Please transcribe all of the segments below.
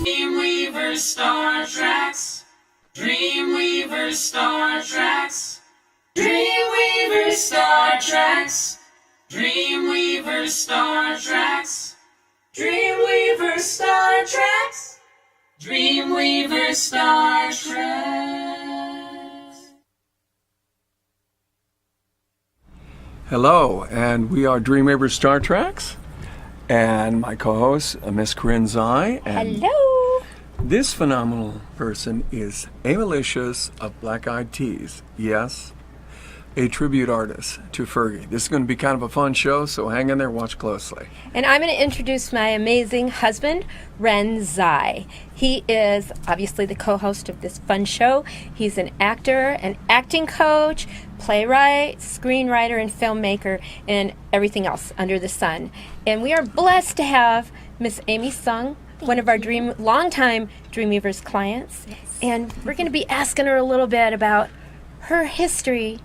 DreamWeavers StarTrax. DreamWeavers StarTrax. DreamWeavers StarTrax. DreamWeavers StarTrax. DreamWeavers StarTrax. DreamWeavers StarTrax. Hello, and we are DreamWeavers StarTrax, and my co-host, Miss Corinne Zai. And hello. This phenomenal person is Amylicious of Black Eyed Tees. Yes, a tribute artist to Fergie. This is going to be kind of a fun show, so hang in there, watch closely. And I'm going to introduce my amazing husband, Ren Zai. He is obviously the co-host of this fun show. He's an actor, an acting coach, playwright, screenwriter, and filmmaker, and everything else under the sun. And we are blessed to have Miss Amy Sung, one of our longtime DreamWeavers clients. Yes. And we're going to be asking her a little bit about her history,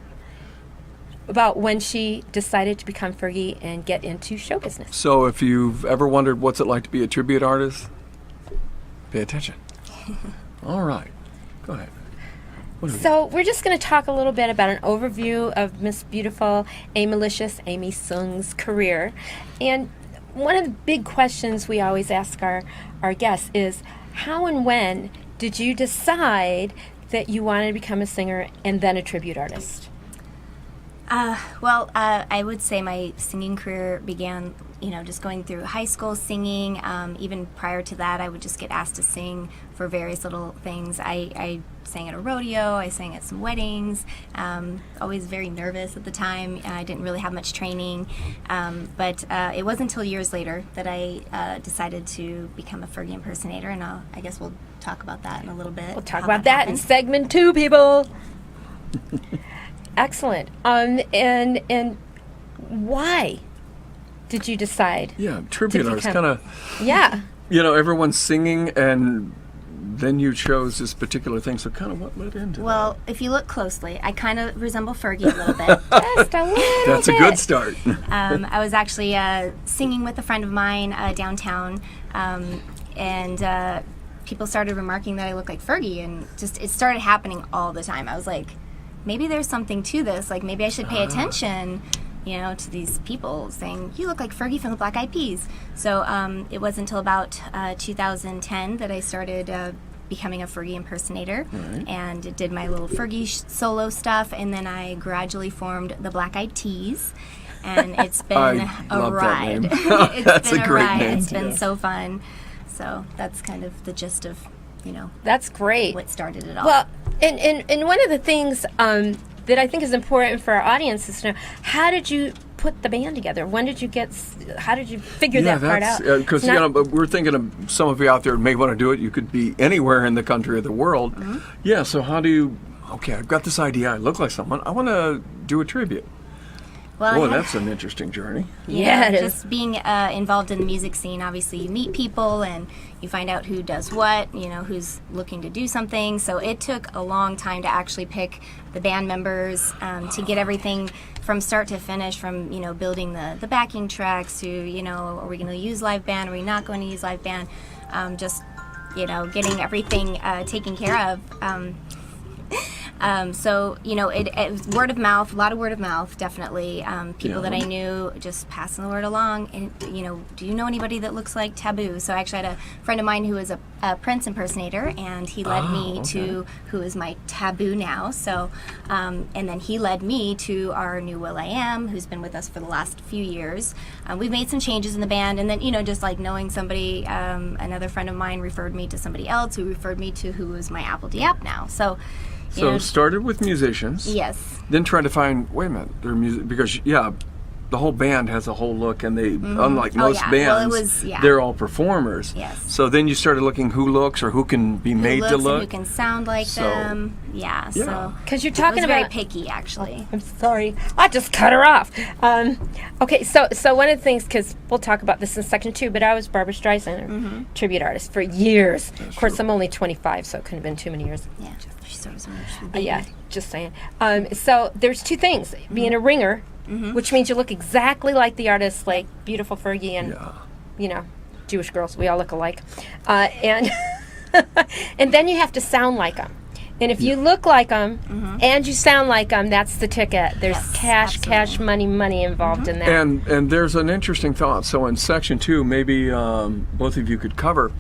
about when she decided to become Fergie and get into show business. So if you've ever wondered what's it like to be a tribute artist, pay attention. All right, go ahead. So we're just going to talk a little bit about an overview of Miss Beautiful Amylicious Amy Sung's career. And one of the big questions we always ask our guests is, how and when did you decide that you wanted to become a singer and then a tribute artist? I would say my singing career began, just going through high school singing. Even prior to that, I would just get asked to sing for various little things. I sang at a rodeo, I sang at some weddings, always very nervous at the time. I didn't really have much training, but it wasn't until years later that I decided to become a Fergie impersonator, and I guess we'll talk about that in a little bit. We'll talk about that in segment 2, people. Excellent. And why did you decide? Yeah, tribute artist, kind of. Yeah. Everyone's singing, and then you chose this particular thing. So, kind of what led into Well, if you look closely, I kind of resemble Fergie a little bit. Just a little That's bit. a good start. I was actually singing with a friend of mine downtown, and people started remarking that I look like Fergie, and it started happening all the time. I was like, maybe there's something to this. Like, maybe I should pay attention, to these people saying, you look like Fergie from the Black Eyed Peas. So it wasn't until about 2010 that I started becoming a Fergie impersonator, and did my little Fergie solo stuff, and then I gradually formed the Black Eyed Tees, and it's been a ride. That's a great name. It's been so fun. So that's kind of the gist of, That's great. what started it all. Well, and one of the things that I think is important for our audience is to know, how did you put the band together? How did you figure that part out? Because we're thinking of some of you out there may want to do it. You could be anywhere in the country or the world. Mm-hmm. Yeah, so how do you, I've got this idea, I look like someone, I want to do a tribute. Boy, that's an interesting journey. Yeah, it is. Just being involved in the music scene, obviously you meet people and you find out who does what, who's looking to do something. So it took a long time to actually pick the band members, to get everything from start to finish, from, building the backing tracks to, are we going to use live band, are we not going to use live band, just, getting everything taken care of. So, it was word of mouth, a lot of word of mouth, definitely. People that I knew, just passing the word along. And, do you know anybody that looks like Taboo? So I actually had a friend of mine who was a Prince impersonator, and he led me to who is my Taboo now. So, and then he led me to our new will.i.am, who's been with us for the last few years. We've made some changes in the band, and then, just like knowing somebody, another friend of mine referred me to somebody else who referred me to who was my Apple Diap now. So Started with musicians. Yes. Then tried to find, wait a minute, their music, because, the whole band has a whole look, and they, unlike most bands, they're all performers. Yes. So then you started looking who looks or who can be made to look. And who can sound like them. Yeah. So because you're talking about very picky, actually. I'm sorry, I just cut her off. Okay, so one of the things, because we'll talk about this in section 2, but I was Barbra Streisand, tribute artist for years. Of course, I'm only 25, so it couldn't have been too many years. Yeah. She's sort of yeah, just saying. So there's two things: being a ringer, which means you look exactly like the artist, like beautiful Fergie and Jewish girls. We all look alike, and And then you have to sound like them. And if you look like them and you sound like them, that's the ticket. There's Yes, cash, money involved in that. And there's an interesting thought. So in section 2, maybe both of you could cover,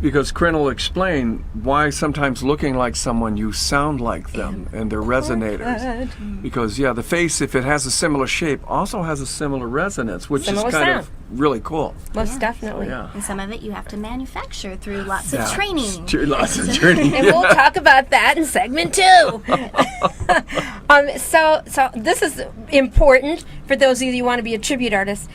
because Corinne will explain why sometimes looking like someone, you sound like them, and they're resonators. Because, the face, if it has a similar shape, also has a similar resonance, which Similar is kind sound. of really cool. Most definitely. Yeah. And some of it you have to manufacture through lots of training. Lots of training. And we'll talk about that in segment 2. So this is important for those of you who want to be a tribute artist.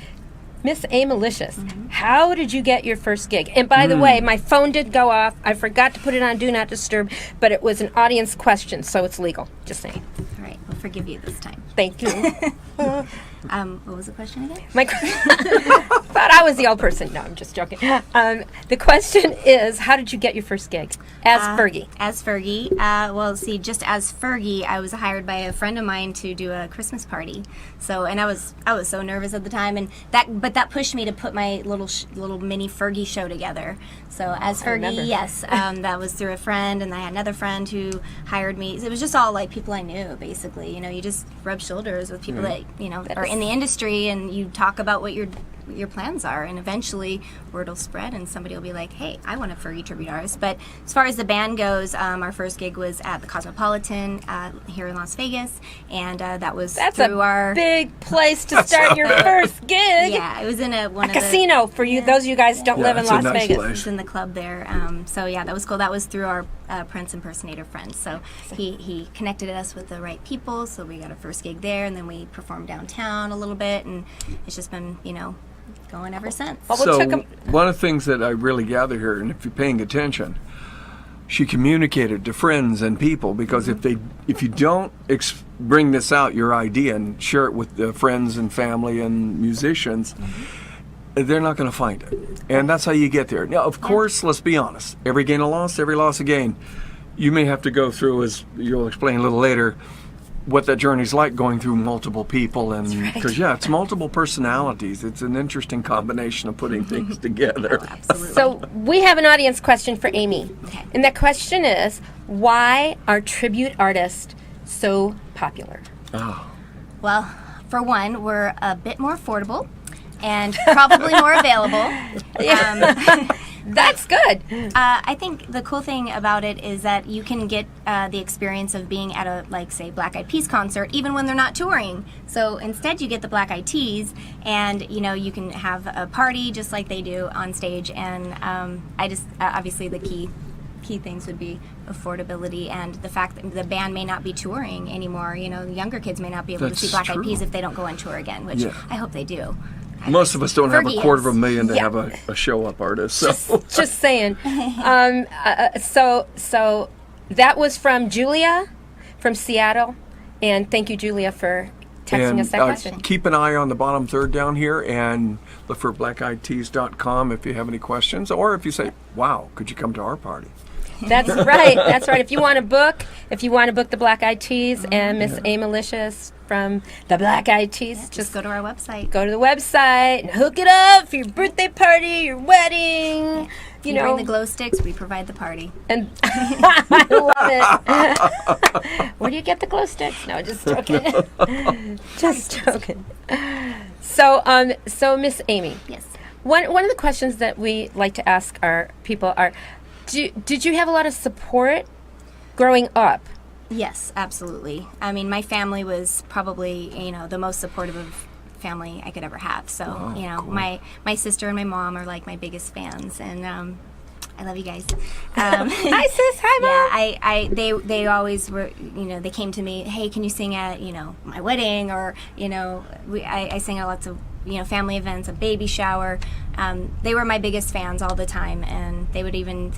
Miss Amylicious, how did you get your first gig? And by the way, my phone did go off. I forgot to put it on Do Not Disturb, but it was an audience question, so it's legal. Just saying. All right, we'll forgive you this time. Thank you. What was the question again? Thought I was the old person. No, I'm just joking. The question is, how did you get your first gig as Fergie? As Fergie, well, see, just as Fergie, I was hired by a friend of mine to do a Christmas party. So, and I was so nervous at the time, and that pushed me to put my little mini Fergie show together. So, as Fergie, yes, that was through a friend, and I had another friend who hired me. It was just all like people I knew, basically. You just rub shoulders with people that are in the industry, and you talk about what your plans are, and eventually word will spread and somebody will be like, hey, I want a Fergie tribute artist. But as far as the band goes, our first gig was at the Cosmopolitan here in Las Vegas, and that was through our big place to start your first gig. Yeah, it was in a casino for you. Those of you guys don't live in it's a Las nice Vegas. place. It was in the club there. So yeah, that was cool. That was through our Prince impersonator friend. So he connected us with the right people. So we got our first gig there, and then we performed downtown a little bit, and it's just been going ever since. Well, So took 'em- one of the things that I really gather here, and if you're paying attention, she communicated to friends and people, because if you don't bring this out, your idea, and share it with the friends and family and musicians, they're not going to find it. And that's how you get there. Now, of course, let's be honest. Every gain a loss, every loss a gain. You may have to go through, as you'll explain a little later, what that journey's like, going through multiple people, and because it's multiple personalities. It's an interesting combination of putting things together. Absolutely. So we have an audience question for Amy. Okay. And that question is, why are tribute artists so popular? Well, for one, we're a bit more affordable and probably more available. That's good. I think the cool thing about it is that you can get the experience of being at a, like, say, Black Eyed Peas concert, even when they're not touring. So instead, you get the Black Eyed Peas, and you can have a party just like they do on stage. And obviously the key things would be affordability and the fact that the band may not be touring anymore. Younger kids may not be able to see Black Eyed Peas if they don't go on tour again, which I hope they do. Most of us don't have Fergie a $250,000 to Yeah. have a show-up artist. So. Just saying. So that was from Julia from Seattle. And thank you, Julia, for texting us that question. Keep an eye on the bottom third down here, and look for blackeyedtees.com if you have any questions, or if you say, wow, could you come to our party? That's right. That's right. If you want to book the Black Eyed Tees and Miss Amylicious from the Black Eyed Tees, Just go to our website. go to the website and hook it up for your birthday party, your wedding. If you bring the glow sticks, we provide the party. And I love it. Where do you get the glow sticks? No, just joking. Just joking. So Miss Amy, Yes. one of the questions that we like to ask our people are, did you have a lot of support growing up? Yes, absolutely. I mean, my family was probably, the most supportive family I could ever have. So, cool. my sister and my mom are like my biggest fans, and I love you guys. Hi, sis. Hi, Mom. Yeah, they always were, they came to me, hey, can you sing at, my wedding, or, I sang at lots of, family events, a baby shower. They were my biggest fans all the time, and they would even,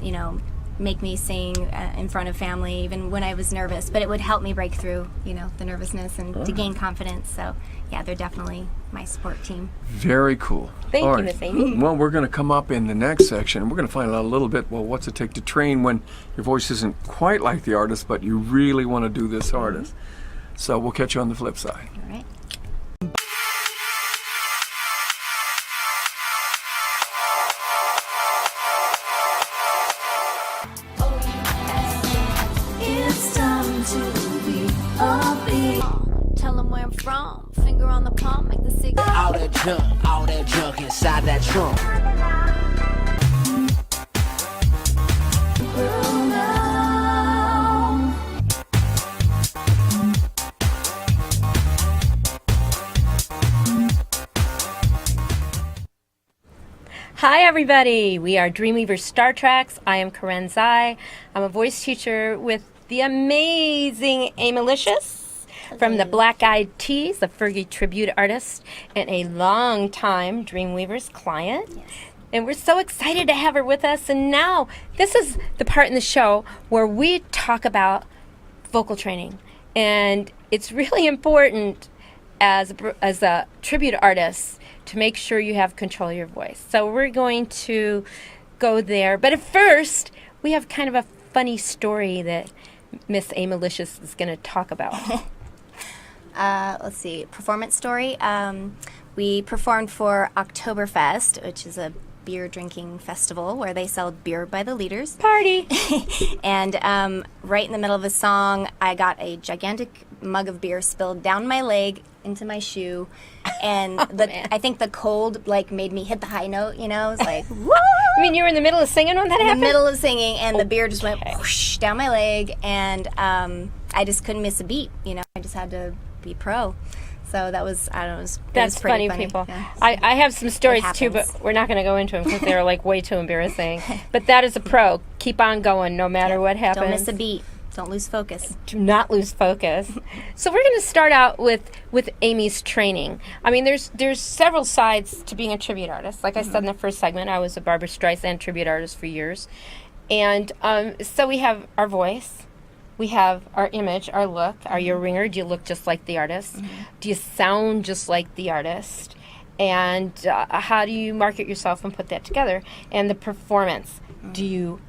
make me sing in front of family, even when I was nervous. But it would help me break through, the nervousness and to gain confidence. So, yeah, they're definitely my support team. Very cool. Thank All you, Miss Amy. Well, we're going to come up in the next section. We're going to find out a little bit, what's it take to train when your voice isn't quite like the artist, but you really want to do this artist. So we'll catch you on the flip side. All right. tell them where I'm from. Finger on the palm, make the cigarette. All that junk inside that trunk. Hi, everybody. We are DreamWeavers StarTrax. I am Karen Zai. I'm a voice teacher with the amazing Amylicious from the Black Eyed Tees, a Fergie tribute artist, and a long-time DreamWeavers client. Yes. And we're so excited to have her with us. And now, this is the part in the show where we talk about vocal training. And it's really important as a tribute artist to make sure you have control of your voice. So we're going to go there. But at first, we have kind of a funny story that Miss Amylicious is going to talk about. Let's see, performance story. We performed for Oktoberfest, which is a beer drinking festival where they sell beer by the liters. Party! And right in the middle of a song, I got a gigantic mug of beer spilled down my leg into my shoe, and I think the cold made me hit the high note. It was like, whoa! I mean, you were in the middle of singing when that In happened? the middle of singing, and the beer just went whoosh down my leg, and I just couldn't miss a beat. I just had to be pro. So that was, I don't know, That's was pretty funny, people. Yeah. I have some stories too, happens. but we're not going to go into them because they're way too embarrassing. But that is a pro. Keep on going no matter what happens. Don't miss a beat. Don't lose focus. Do not lose focus. So we're going to start out with Amy's training. I mean, there's several sides to being a tribute artist. Like I said in the first segment, I was a Barbra Streisand tribute artist for years. And so we have our voice. We have our image, our look. Are you a ringer? Do you look just like the artist? Do you sound just like the artist? And how do you market yourself and put that together? And the performance. Do you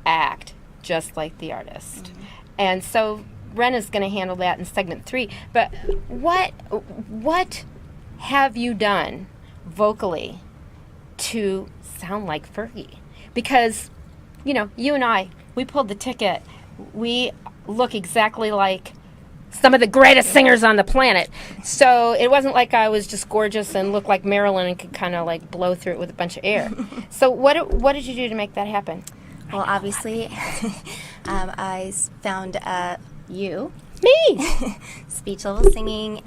act just like the artist? And so Ren is going to handle that in segment 3. But what have you done vocally to sound like Fergie? Because, you and I, we pulled the ticket. We look exactly like some of the greatest singers on the planet. So it wasn't like I was just gorgeous and looked like Marilyn and could kind of blow through it with a bunch of air. So what did you do to make that happen? Well, obviously, I found you. Me! Speech level singing,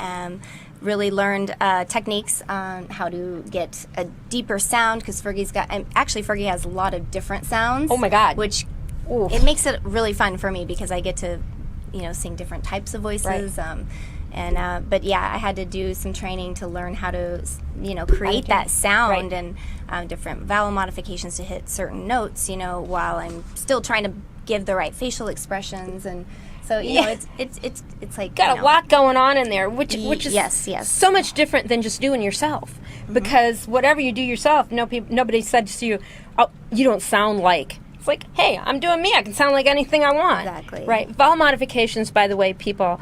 really learned techniques on how to get a deeper sound, because Fergie has a lot of different sounds. Oh my God. Which Oof. it makes it really fun for me because I get to, sing different types of voices. Right. But yeah, I had to do some training to learn how to, create that sound Right. and different vowel modifications to hit certain notes, while I'm still trying to give the right facial expressions. And so, it's like Got a lot going on in there, which is yes. so much different than just doing yourself. Because whatever you do yourself, nobody said to you, "Oh, you don't sound like." It's like, hey, I'm doing me. I can sound like anything I want. Exactly. Right. Vowel modifications, by the way, people.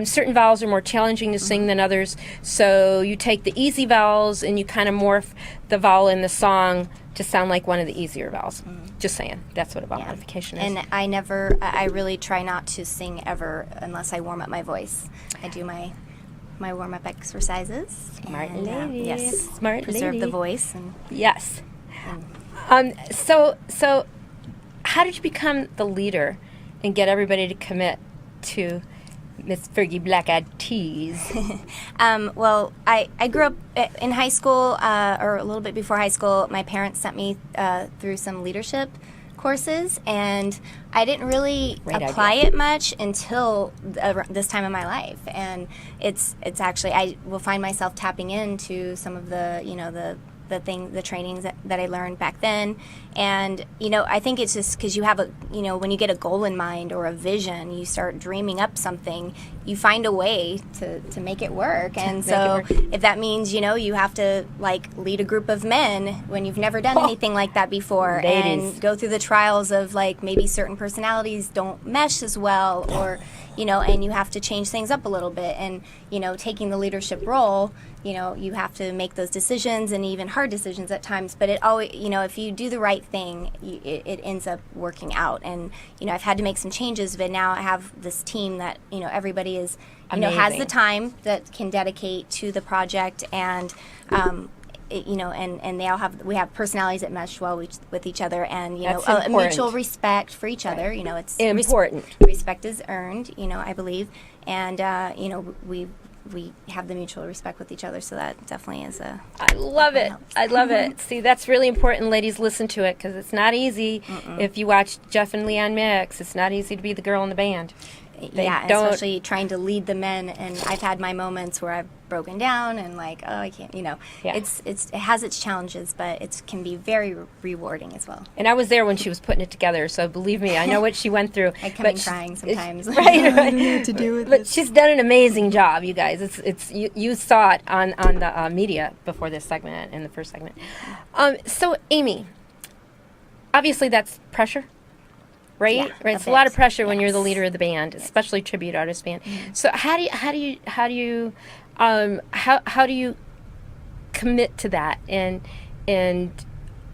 Certain vowels are more challenging to sing than others. So you take the easy vowels and you kind of morph the vowel in the song to sound like one of the easier vowels. Just saying. That's what a vowel modification is. And I really try not to sing ever unless I warm up my voice. I do my warm-up exercises. Smart and, lady. yes. Smart Preserve lady. the voice. And Yes. So how did you become the leader and get everybody to commit to Miss Fergie Black Eyed Tees? well, I grew up in high school, or a little bit before high school. My parents sent me through some leadership courses, and I didn't really apply it much until this time in my life. And it's actually, I will find myself tapping into some of the the trainings that I learned back then. And I think it's just because you have when you get a goal in mind or a vision, you start dreaming up something, you find a way to make it work. And so if that means you have to lead a group of men when you've never done anything like that before, Ladies. and go through the trials of maybe certain personalities don't mesh as well, or and you have to change things up a little bit, and taking the leadership role, you have to make those decisions, and even hard decisions at times, but it always, if you do the right thing, it ends up working out. And I've had to make some changes, but now I have this team that everybody somebody is, has the Amazing. time that can dedicate to the project, and and we have personalities that mesh well with each other, and That's a important. mutual respect for each other. It's Important. respect is earned, I believe, and we have the mutual respect with each other, so that definitely is a. I love it. helps. I love it. See, that's really important, ladies. Listen to it, because it's not easy. If you watch Jeff and Leon mix, it's not easy to be the girl in the band. They Yeah, don't- especially trying to lead the men, and I've had my moments where I've broken down and like, oh, I can't, Yeah. it has its challenges, but it can be very rewarding as well. And I was there when she was putting it together, so believe me, I know what she went through. I come But in she- crying it's- sometimes. Right. to do with But she's done an amazing job, you guys. It's you saw it on the media before this segment, in the first segment. So Amy, obviously that's pressure, right? Yeah, Right. a It's a lot of bit. pressure when you're the Yes. leader of the band, especially tribute artist band. So how do you commit to that, and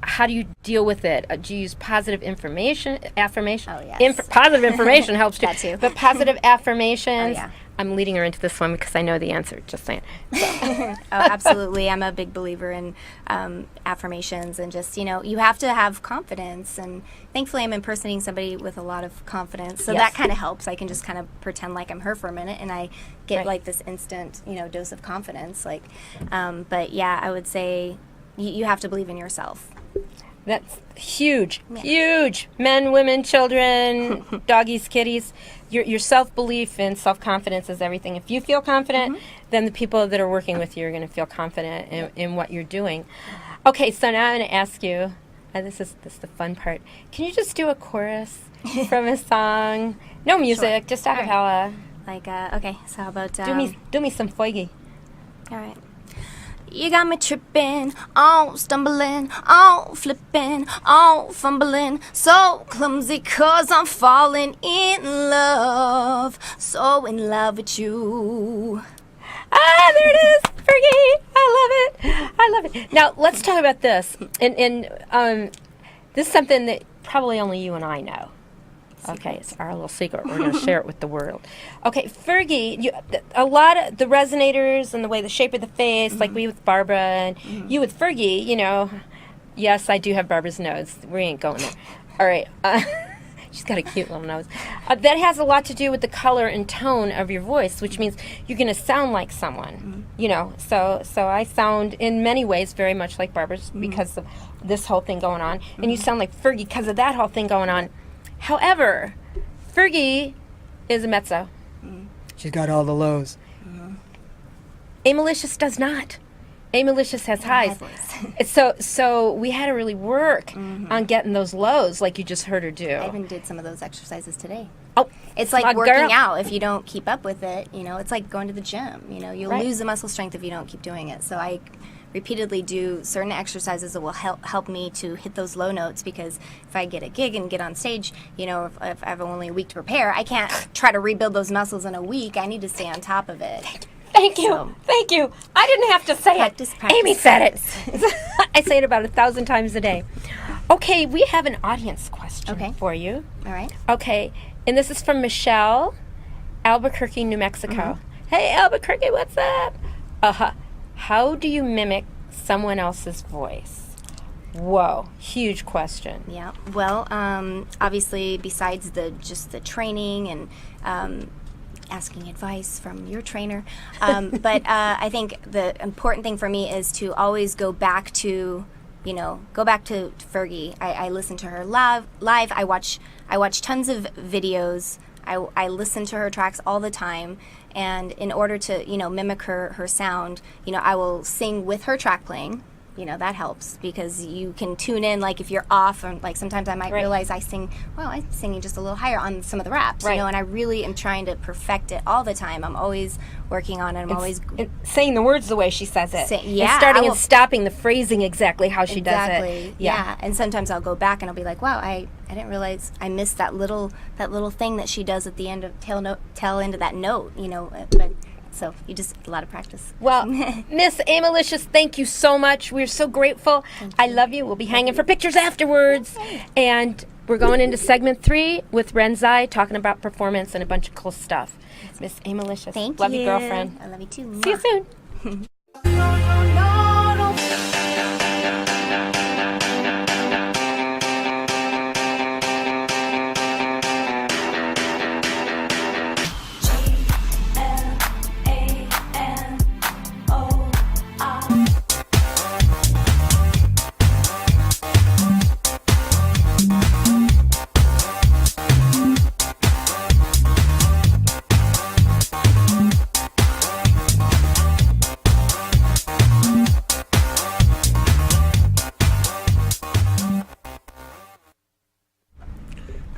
how do you deal with it? Do you use positive affirmation? Oh, yes. Positive information helps too. That too. But positive affirmations. Oh, yeah. I'm leading her into this one because I know the answer. Just saying. Oh, absolutely. I'm a big believer in affirmations, and just, you have to have confidence. And thankfully, I'm impersonating somebody with a lot of confidence. So Yes. that kind of helps. I can just kind of pretend like I'm her for a minute, and I get Right. like this instant, dose of confidence. But yeah, I would say you have to believe in yourself. That's huge, huge. Men, women, children, doggies, kitties. Your self-belief and self-confidence is everything. If you feel confident, then the people that are working with you are going to feel confident in what you're doing. Okay, so now I'm going to ask you, this is the fun part. Can you just do a chorus from a song? No music, just a All right. cappella. Okay, so how about... Do me some foigy. All right. You got me tripping, all stumbling, all flipping, all fumbling, so clumsy 'cause I'm falling in love, so in love with you. Ah, there it is, Fergie. I love it. Now let's talk about this, and this is something that probably only you and I know. Okay, it's our little secret. We're going to share it with the world. Okay, Fergie, a lot of the resonators and the shape of the face, like we with Barbara, and you with Fergie, yes, I do have Barbara's nose. We ain't going there. All right. She's got a cute little nose. That has a lot to do with the color and tone of your voice, which means you're going to sound like someone, So I sound in many ways very much like Barbara's because of this whole thing going on. And you sound like Fergie because of that whole thing going on. However, Fergie is a mezzo. She's got all the lows. Amylicious does not. Amylicious has highs. So we had to really work on getting those lows, like you just heard her do. I even did some of those exercises today. Oh, It's like smart working girl. out. If you don't keep up with it, it's like going to the gym. You'll Right. lose the muscle strength if you don't keep doing it. So I repeatedly do certain exercises that will help me to hit those low notes, because if I get a gig and get on stage, if I have only a week to prepare, I can't try to rebuild those muscles in a week. I need to stay on top of it. Thank you. So- Thank you. I didn't have to say Practice, it. practice, Amy said it. I say it about 1,000 times a day. Okay, we have an audience question Okay. for you. All right. Okay, and this is from Michelle, Albuquerque, New Mexico. Hey, Albuquerque, what's up? How do you mimic someone else's voice? Whoa, huge question. Yeah. Well, obviously, besides the training and asking advice from your trainer, but I think the important thing for me is to always go back to Fergie. I listen to her live. I watch tons of videos. I listen to her tracks all the time, and in order to mimic her sound, I will sing with her track playing. That helps, because you can tune in, like if you're off, or like sometimes I might realize I'm singing just a little higher on some of the raps, Right. and I really am trying to perfect it all the time. I'm always working on it. I'm always Saying the words the way she says it. yeah, And starting I and will- stopping the phrasing exactly how she does exactly. it. Yeah. And sometimes I'll go back and I'll be like, wow, I didn't realize I missed that little thing that she does at the end of tail end of that note, but so you just a lot of practice. Well, Miss Amylicious, thank you so much. We're so grateful. I love you. We'll be hanging for pictures afterwards. And We're going into segment 3 with Ren Zai talking about performance and a bunch of cool stuff. Miss Amylicious. Thank Love you. you, girlfriend. I love you too. See you soon.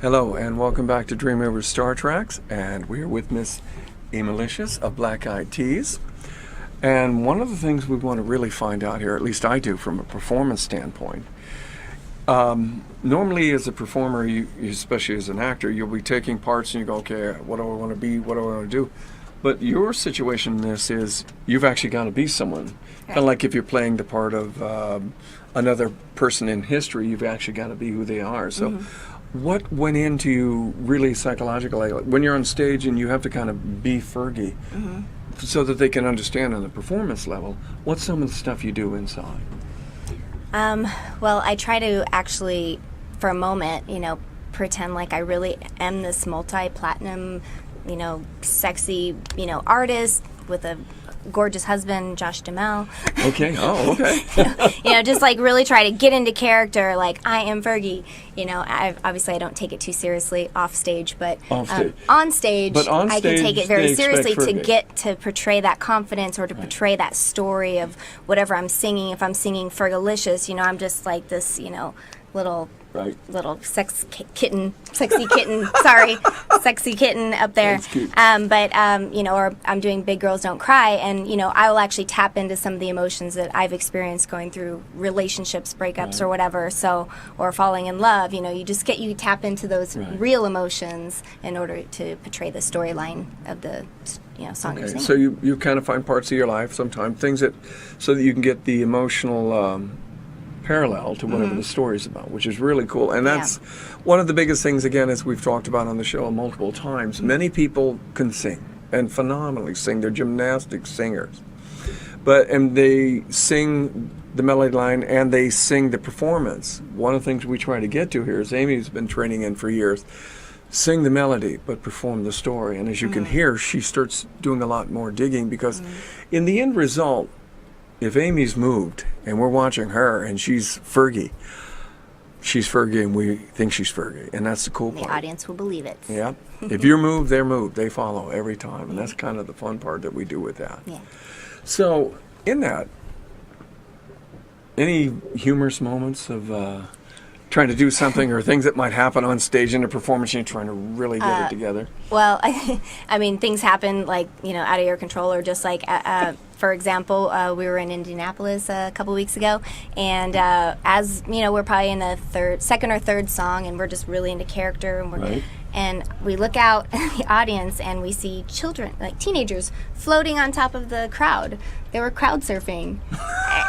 Hello and welcome back to DreamWeavers StarTrax, and we're with Miss Amylicious of Black Eyed Tees. And one of the things we want to really find out here, at least I do from a performance standpoint, normally as a performer, you, especially as an actor, you'll be taking parts and you go, okay, what do I want to be, what do I want to do? But your situation in this is you've actually got to be someone. Kind of like if you're playing the part of another person in history, you've actually got to be who they are. So what went into you really psychologically when you're on stage and you have to kind of be Fergie so that they can understand on the performance level what's some of the stuff you do inside? Well, I try to actually, for a moment, pretend like I really am this multi-platinum, sexy, artist with a gorgeous husband, Josh Duhamel. Okay. Oh, okay. Just like really try to get into character, like I am Fergie. Obviously I don't take it too seriously off stage, but on stage, I can take it very seriously to get to portray that confidence or to portray that story of whatever I'm singing. If I'm singing Fergalicious, I'm just like this, little sexy kitten, sexy kitten up there. Or I'm doing Big Girls Don't Cry, and I will actually tap into some of the emotions that I've experienced going through relationships, breakups, or whatever. So, or falling in love. You tap into those real emotions in order to portray the storyline of the song you're singing. So you kind of find parts of your life sometimes, so that you can get the emotional parallel to whatever the story's about, which is really cool. And that's one of the biggest things, again, as we've talked about on the show multiple times. Many people can sing and phenomenally sing. They're gymnastic singers. And they sing the melody line and they sing the performance. One of the things we try to get to here is Amy's been training in for years. Sing the melody, but perform the story. And as you can hear, she starts doing a lot more digging because in the end result, if Amy's moved and we're watching her and she's Fergie and we think she's Fergie, and that's the cool part. The audience will believe it. Yeah. If you're moved, they're moved. They follow every time, and that's kind of the fun part that we do with that. Yeah. So, in that, any humorous moments of trying to do something or things that might happen on stage in a performance and you're trying to really get it together? Well, I mean, things happen like, out of your control, or just like, for example, we were in Indianapolis a couple weeks ago, and as, we're probably in the second or third song, and we're just really into character, and we look out at the audience and we see children, like teenagers, floating on top of the crowd. They were crowd surfing.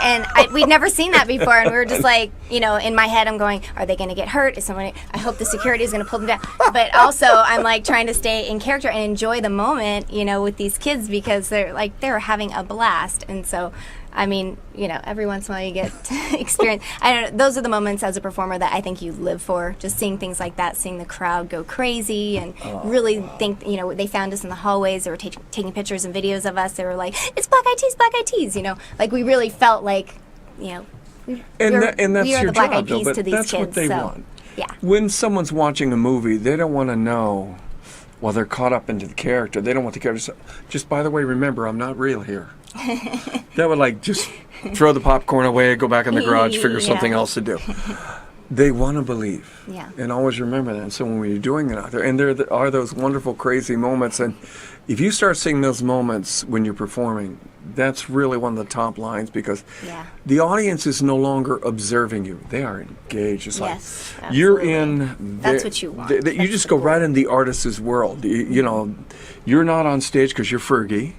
And we'd never seen that before, and we were just like, in my head I'm going, are they going to get hurt? I hope the security is going to pull them down. But also I'm like trying to stay in character and enjoy the moment, with these kids, because they're having a blast. And so, I mean, every once in a while you get to experience. I don't know, those are the moments as a performer that I think you live for. Just seeing things like that, seeing the crowd go crazy, and really think, they found us in the hallways. They were taking pictures and videos of us. They were like, "It's Black Eyed Tees, Black Eyed Tees." Like we really felt like, we are that's your the Black job, Eyed Peas though, to these that's kids. what they so, want. Yeah. When someone's watching a movie, they don't want to know. Well, they're caught up into the character. They don't want the character. Just, by the way, remember, I'm not real here. That would just throw the popcorn away, go back in the garage, figure something else to do. They want to believe. Yeah. And always remember that. So when you're doing it out there, and there are those wonderful, crazy moments, and if you start seeing those moments when you're performing, that's really one of the top lines, because the audience is no longer observing you. They are engaged. It's like you're in. That's what you want. You just go right in the artist's world. You're not on stage because you're Fergie,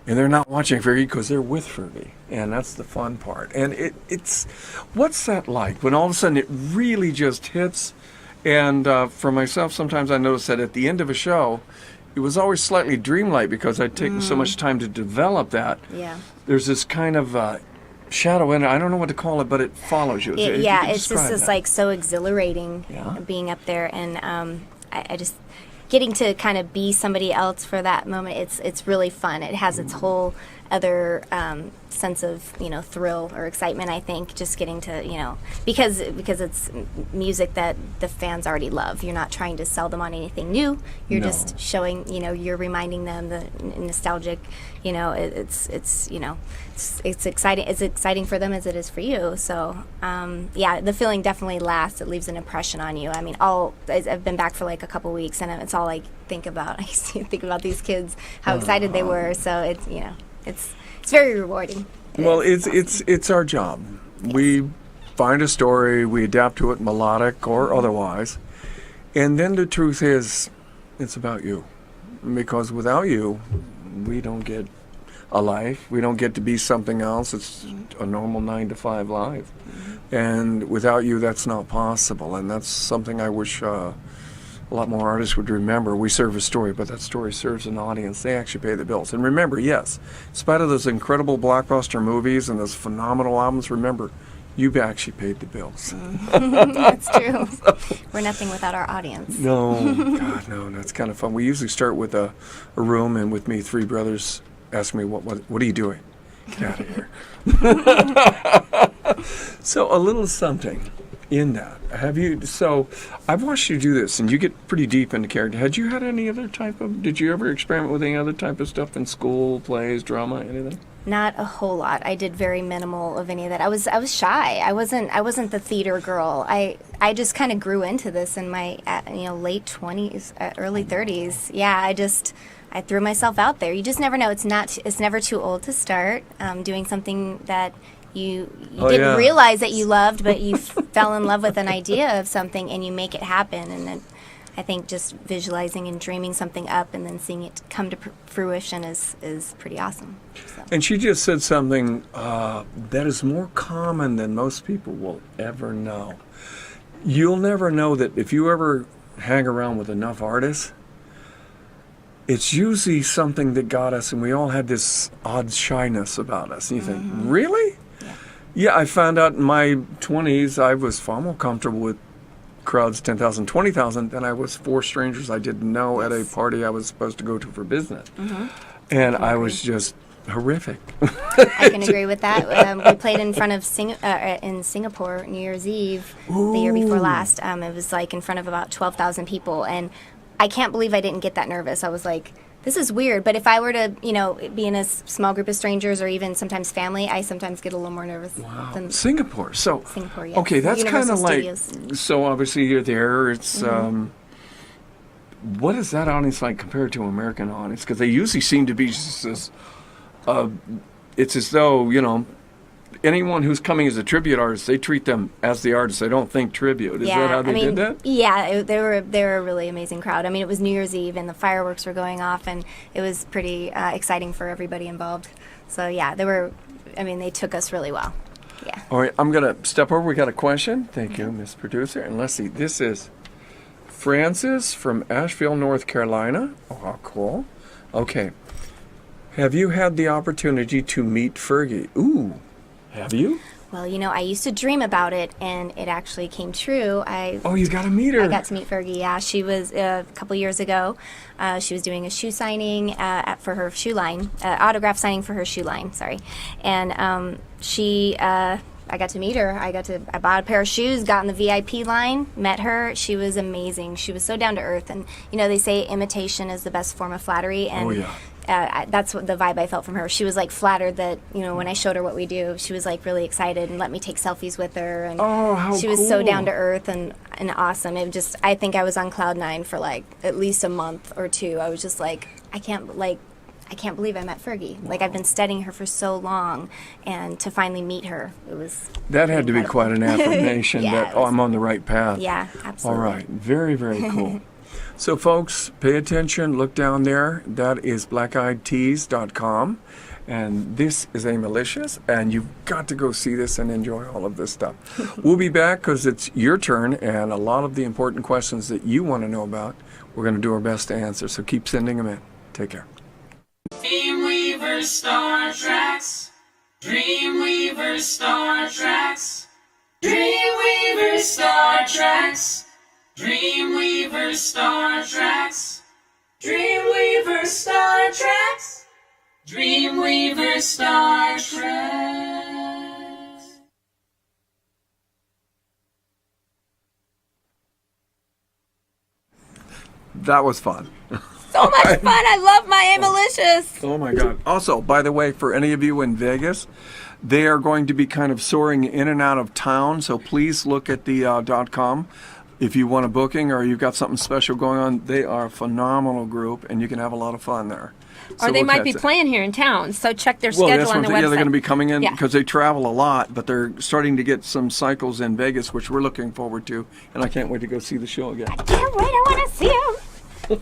and they're not watching Fergie because they're with Fergie. And that's the fun part. And it's what's that like when all of a sudden it really just hits And for myself, sometimes I notice that at the end of a show, it was always slightly dreamlike because I'd taken so much time to develop that. Yeah. There's this kind of shadow in it. I don't know what to call it, but it follows you. It's If you just could describe this that. like so exhilarating Yeah. being up there, and I just getting to kind of be somebody else for that moment. It's really fun. It has its whole other sense of thrill or excitement. I think just getting to because it's music that the fans already love. You're not trying to sell them on anything new. You're No. just showing you're reminding them the nostalgic. It's exciting. It's exciting for them as it is for you. So the feeling definitely lasts. It leaves an impression on you. I mean, I've been back for like a couple weeks, and it's all I think about. I used to think about these kids, how excited they were. So it's very rewarding. Well, it's our job. We find a story, we adapt to it, melodic or otherwise, and then the truth is, it's about you. Because without you, we don't get a life. We don't get to be something else. It's a normal 9-to-5 life, and without you, that's not possible. And that's something I wish a lot more artists would remember. We serve a story, but that story serves an audience. They actually pay the bills. And remember, yes, in spite of those incredible blockbuster movies and those phenomenal albums, remember, you've actually paid the bills. That's true. We're nothing without our audience. No, God, no, that's kind of fun. We usually start with a room, and with me, three brothers ask me, what are you doing? Get out of here. So a little something in that. So I've watched you do this, and you get pretty deep into character. Had you had any other did you ever experiment with any other type of stuff in school, plays, drama, anything? Not a whole lot. I did very minimal of any of that. I was shy. I wasn't the theater girl. I just kind of grew into this in my late 20s, early 30s. Yeah, I threw myself out there. You just never know. It's never too old to start doing something that you didn't realize that you loved, but you fell in love with an idea of something and you make it happen. And then I think just visualizing and dreaming something up and then seeing it come to fruition is pretty awesome. So. And she just said something that is more common than most people will ever know. You'll never know that if you ever hang around with enough artists, it's usually something that got us, and we all had this odd shyness about us. And you think, really? Yeah, I found out in my 20s I was far more comfortable with crowds 10,000, 20,000 than I was 4 strangers I didn't know at a party I was supposed to go to for business. And I was just horrific. I can agree with that. We played in front of in Singapore New Year's Eve the year before last. It was like in front of about 12,000 people, and I can't believe I didn't get that nervous. I was like, this is weird. But if I were to, be in a small group of strangers or even sometimes family, I sometimes get a little more nervous. Wow. Than Singapore. Singapore, yes. Okay, that's kind of Universal like, so obviously you're there. It's, what is that audience like compared to an American audience? Because they usually seem to be just this, it's as though, anyone who's coming as a tribute artist, they treat them as the artist. They don't think tribute. Is that how they did that? Yeah, they were a really amazing crowd. I mean, it was New Year's Eve and the fireworks were going off, and it was pretty exciting for everybody involved. So yeah, they took us really well. Yeah. All right, I'm going to step over. We got a question. Thank you, Miss Producer. And let's see, this is Francis from Asheville, North Carolina. Oh, how cool. Okay. Have you had the opportunity to meet Fergie? Ooh. Have you? Well, I used to dream about it, and it actually came true. You got to meet her. I got to meet Fergie, yeah. She was, a couple years ago, she was doing a shoe signing for her shoe line, autograph signing for her shoe line, sorry. And I got to meet her. I bought a pair of shoes, got in the VIP line, met her. She was amazing. She was so down to earth. And, they say imitation is the best form of flattery. And that's what the vibe I felt from her. She was like flattered that, when I showed her what we do, she was like really excited and let me take selfies with her. And how she was so down to earth and awesome. I think I was on cloud 9 for like at least a month or 2. I was just like, I can't believe I met Fergie. Wow. Like, I've been studying her for so long, and to finally meet her, it was that had to be quite an affirmation that, I'm on the right path. Yeah, absolutely. All right. Very, very cool. So, folks, pay attention. Look down there. That is blackeyedtees.com. And this is Amylicious, and you've got to go see this and enjoy all of this stuff. We'll be back because it's your turn, and a lot of the important questions that you want to know about, we're going to do our best to answer. So keep sending them in. Take care. DreamWeavers StarTrax. DreamWeavers StarTrax. DreamWeavers StarTrax. DreamWeavers StarTrax. DreamWeavers StarTrax. DreamWeavers StarTrax. That was fun. So much fun. I love my Amylicious. Oh my God. Also, by the way, for any of you in Vegas, they are going to be kind of soaring in and out of town. So please look at the .com if you want a booking or you've got something special going on. They are a phenomenal group, and you can have a lot of fun there. Or they might be playing here in town, so check their schedule on their website. Yeah, they're going to be coming in Yeah. because they travel a lot, but they're starting to get some cycles in Vegas, which we're looking forward to, and I can't wait to go see the show again. Can't wait. I want to see them.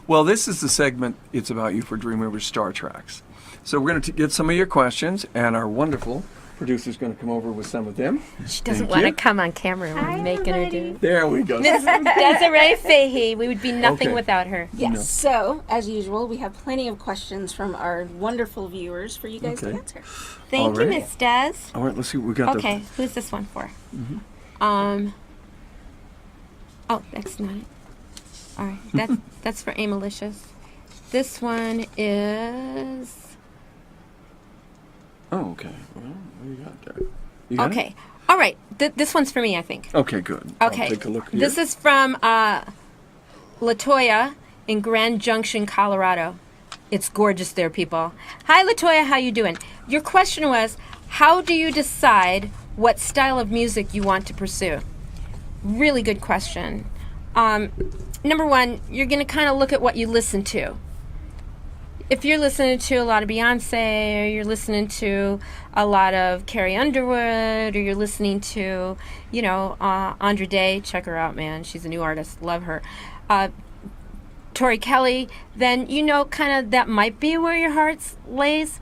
Well, this is the segment, It's About You for DreamWeavers StarTrax. So we're going to get some of your questions, and our wonderful producer's going to come over with some of them. She doesn't Thank want to you. come on camera. We're making her do it. There we go. Desiree Fahey. We would be nothing Okay. without her. Yes. So, as usual, we have plenty of questions from our wonderful viewers for you guys to Okay. answer. Thank you, Alright. Miss Des. All right, let's see what we got. Okay, who's this one for? Oh, that's not it. All right, that's for Amylicious. This one is Oh, okay. Well, what do you got there? You got it? okay. All right, this one's for me, I think. Okay, good. Okay, I'll take a look here. this is from Latoya in Grand Junction, Colorado. It's gorgeous there, people. Hi, Latoya. How you doing? Your question was, how do you decide what style of music you want to pursue? Really good question. Number one, you're going to kind of look at what you listen to. If you're listening to a lot of Beyonce, or you're listening to a lot of Carrie Underwood, or you're listening to, Andra Day, check her out, man. She's a new artist. Love her. Tori Kelly, then kind of that might be where your heart lays.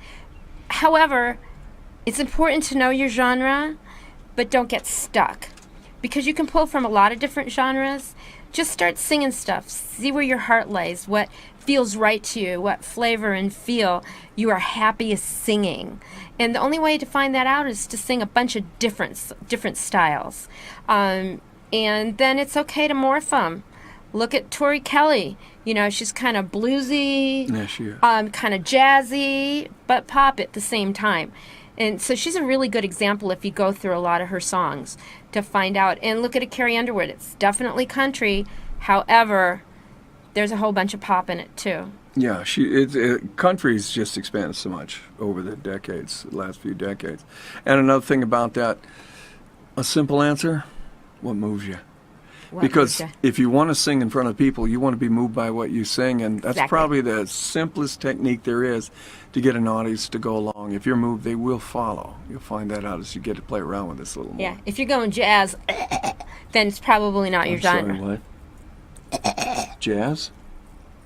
However, it's important to know your genre, but don't get stuck. Because you can pull from a lot of different genres. Just start singing stuff. See where your heart lays, what feels right to you, what flavor and feel you are happiest singing. And the only way to find that out is to sing a bunch of different styles. And then it's okay to morph them. Look at Tori Kelly. She's kind of bluesy, Yeah, she is. kind of jazzy, but pop at the same time. And so she's a really good example if you go through a lot of her songs to find out. And look at a Carrie Underwood. It's definitely country. However, there's a whole bunch of pop in it too. Yeah, country's just expanded so much over the last few decades. And another thing about that, a simple answer, what moves you? Because if you want to sing in front of people, you want to be moved by what you sing, and that's Exactly. probably the simplest technique there is to get an audience to go along. If you're moved, they will follow. You'll find that out as you get to play around with this a little more. Yeah, if you're going jazz, then it's probably not your genre. Sorry, what? Jazz?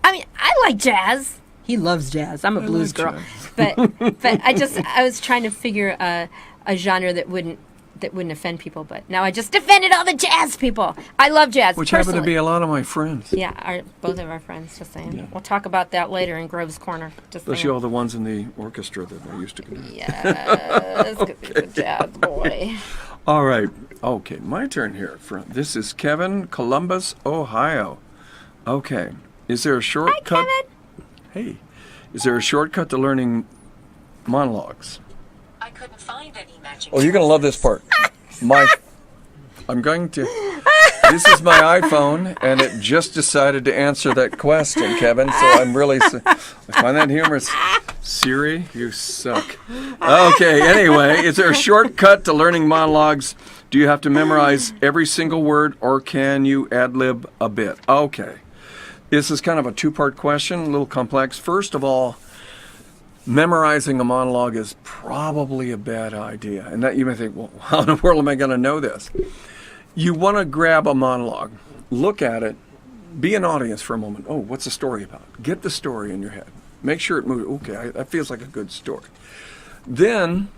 I mean, I like jazz. He loves jazz. I'm a blues like girl. jazz. But I was trying to figure a genre that wouldn't offend people, but now I just offended all the jazz people. I love jazz. Which happen to personally. be a lot of my friends. Yeah, both of our friends, just saying. Yeah. We'll talk about that later in Grove's Corner. Just Especially saying. all the ones in the orchestra that I used to go to. Yes, because he's a jazz boy. All right. Okay, my turn here. This is Kevin, Columbus, Ohio. Okay. Is there a shortcut? Hi, Kevin. Hey. Is there a shortcut to learning monologues? I couldn't find any matching. Oh, you're going to love this part. This is my iPhone, and it just decided to answer that question, Kevin, so I'm really, I find that humorous. Siri, you suck. Okay, anyway, is there a shortcut to learning monologues? Do you have to memorize every single word, or can you ad-lib a bit? Okay. This is kind of a two-part question, a little complex. First of all, memorizing a monologue is probably a bad idea. And that you may think, well, how in the world am I going to know this? You want to grab a monologue, look at it, be an audience for a moment. Oh, what's the story about? Get the story in your head. Make sure it moves. Okay, that feels like a good story. Then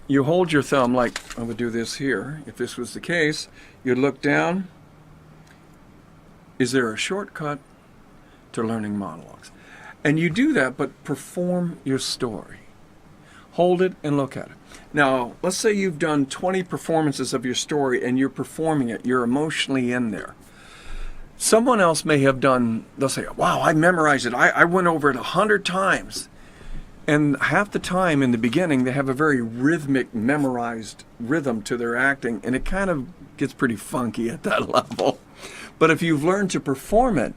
you hold your thumb, like I would do this here. If this was the case, you'd look down. Is there a shortcut to learning monologues? And you do that, but perform your story. Hold it and look at it. Now, let's say you've done 20 performances of your story and you're performing it. You're emotionally in there. Someone else may have done, they'll say, wow, I memorized it. I went over it 100 times. And half the time in the beginning, they have a very rhythmic, memorized rhythm to their acting, and it kind of gets pretty funky at that level. But if you've learned to perform it,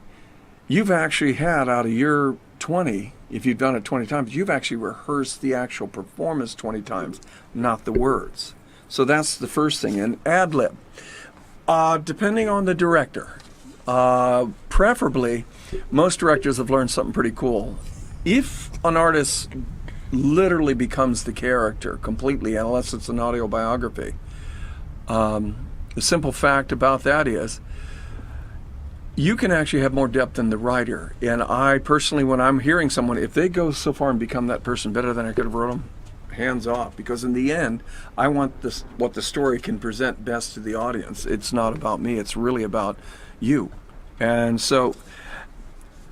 you've actually had, out of your 20, if you've done it 20 times, you've actually rehearsed the actual performance 20 times, not the words. So that's the first thing. And ad-lib. Depending on the director, preferably, most directors have learned something pretty cool. If an artist literally becomes the character completely, unless it's an autobiography, the simple fact about that is you can actually have more depth than the writer. And I personally, when I'm hearing someone, if they go so far and become that person better than I could have wrote them, hands off. Because in the end, I want this, what the story can present best to the audience. It's not about me. It's really about you. And so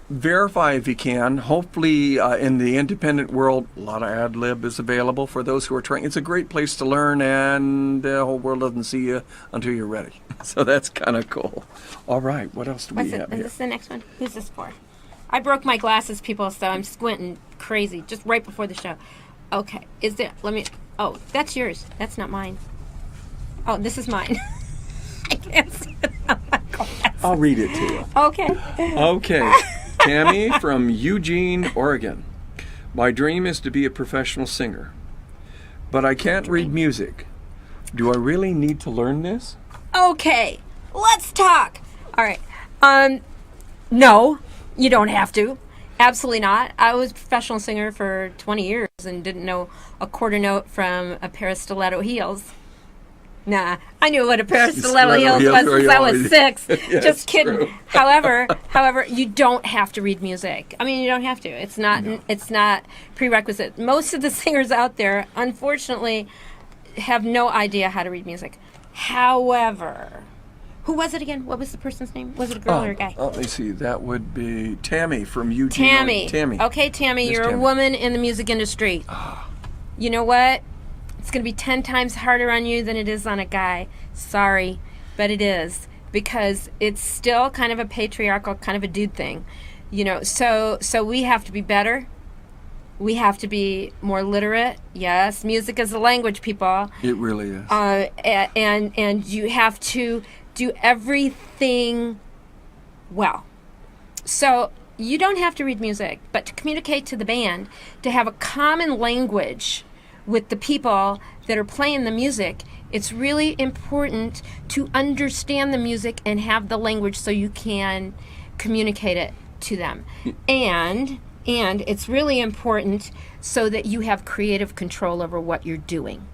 verify if you can. Hopefully, in the independent world, a lot of ad lib is available for those who are trying. It's a great place to learn, and the whole world doesn't see you until you're ready. So that's kind of cool. All right, what else do we have Is here? this the next one? Who's this for? I broke my glasses, people, so I'm squinting crazy just right before the show. Okay, is there? Let me. Oh, that's yours. That's not mine. Oh, this is mine. I can't see it on my glasses. I'll read it to you. Okay. Okay. Tammy from Eugene, Oregon. My dream is to be a professional singer, but I can't read music. Do I really need to learn this? Okay, let's talk. All right. No, you don't have to. Absolutely not. I was a professional singer for 20 years and didn't know a quarter note from a pair of stiletto heels. Nah, I knew what a pair of stiletto heels was since I was 6. Yes, Just kidding. true. However, you don't have to read music. I mean, you don't have to. It's not prerequisite. Most of the singers out there, unfortunately, have no idea how to read music. However, who was it again? What was the person's name? Was it a girl or a guy? Let me see. That would be Tammy from Eugene. Tammy. Okay, Tammy, Miss you're a Tammy. woman in the music industry. You know what? It's going to be 10 times harder on you than it is on a guy. Sorry, but it is. Because it's still kind of a patriarchal, kind of a dude thing. You know, so we have to be better. We have to be more literate. Yes, music is a language, people. It really is. And you have to do everything well. So you don't have to read music, but to communicate to the band, to have a common language with the people that are playing the music, it's really important to understand the music and have the language so you can communicate it to them. And it's really important so that you have creative control over what you're doing.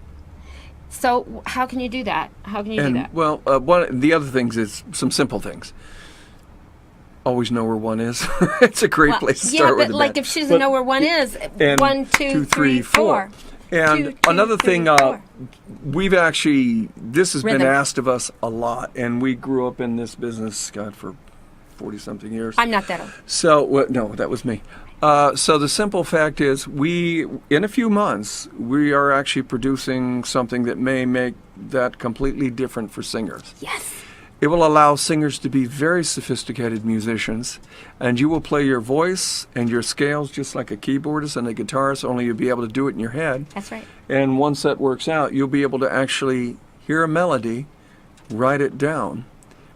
So how can you do that? How can you do that? Well, one of the other things is some simple things. Always know where one is. It's a great place to start with. Yeah, but like if she doesn't know where one is, 1, 2, 3, 4. And 2, 2, another 3, thing, 4. we've actually, this has been Rhythm. asked of us a lot, and we grew up in this business, God, for 40-something years. I'm not that old. So, no, that was me. So the simple fact is, in a few months, we are actually producing something that may make that completely different for singers. Yes. It will allow singers to be very sophisticated musicians, and you will play your voice and your scales just like a keyboardist and a guitarist, only you'll be able to do it in your head. That's right. And once that works out, you'll be able to actually hear a melody, write it down,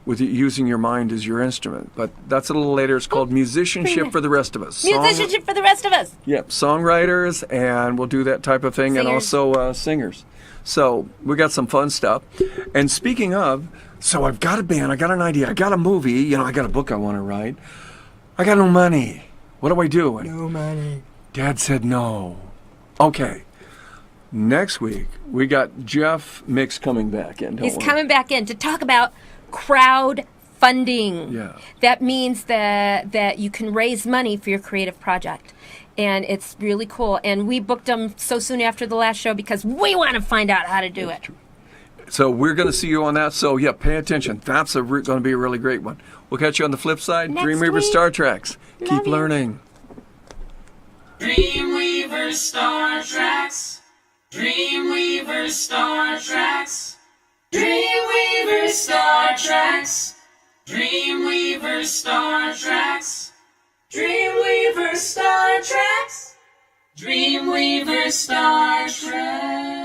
with using your mind as your instrument. But that's a little later. It's called musicianship for the rest of us. Musicianship for the rest of us. Yep, songwriters, and we'll do that type of thing, and Singers. also singers. So we got some fun stuff. And speaking of, so I've got a band, I got an idea, I got a movie, I got a book I want to write. I got no money. What do I do? And No money. Dad said no. Okay. Next week, we got Jeff Mix coming back in. He's coming back in to talk about crowdfunding. funding. Yeah. That means that you can raise money for your creative project. And it's really cool. And we booked them so soon after the last show because we want to find out how to do it. So we're going to see you on that. So yeah, pay attention. That's going to be a really great one. We'll catch you on the flip side. Next DreamWeavers week. StarTrax. Love Keep you. learning. DreamWeavers StarTrax. DreamWeavers StarTrax. DreamWeavers StarTrax. DreamWeavers StarTrax. DreamWeavers StarTrax. DreamWeavers StarTrax.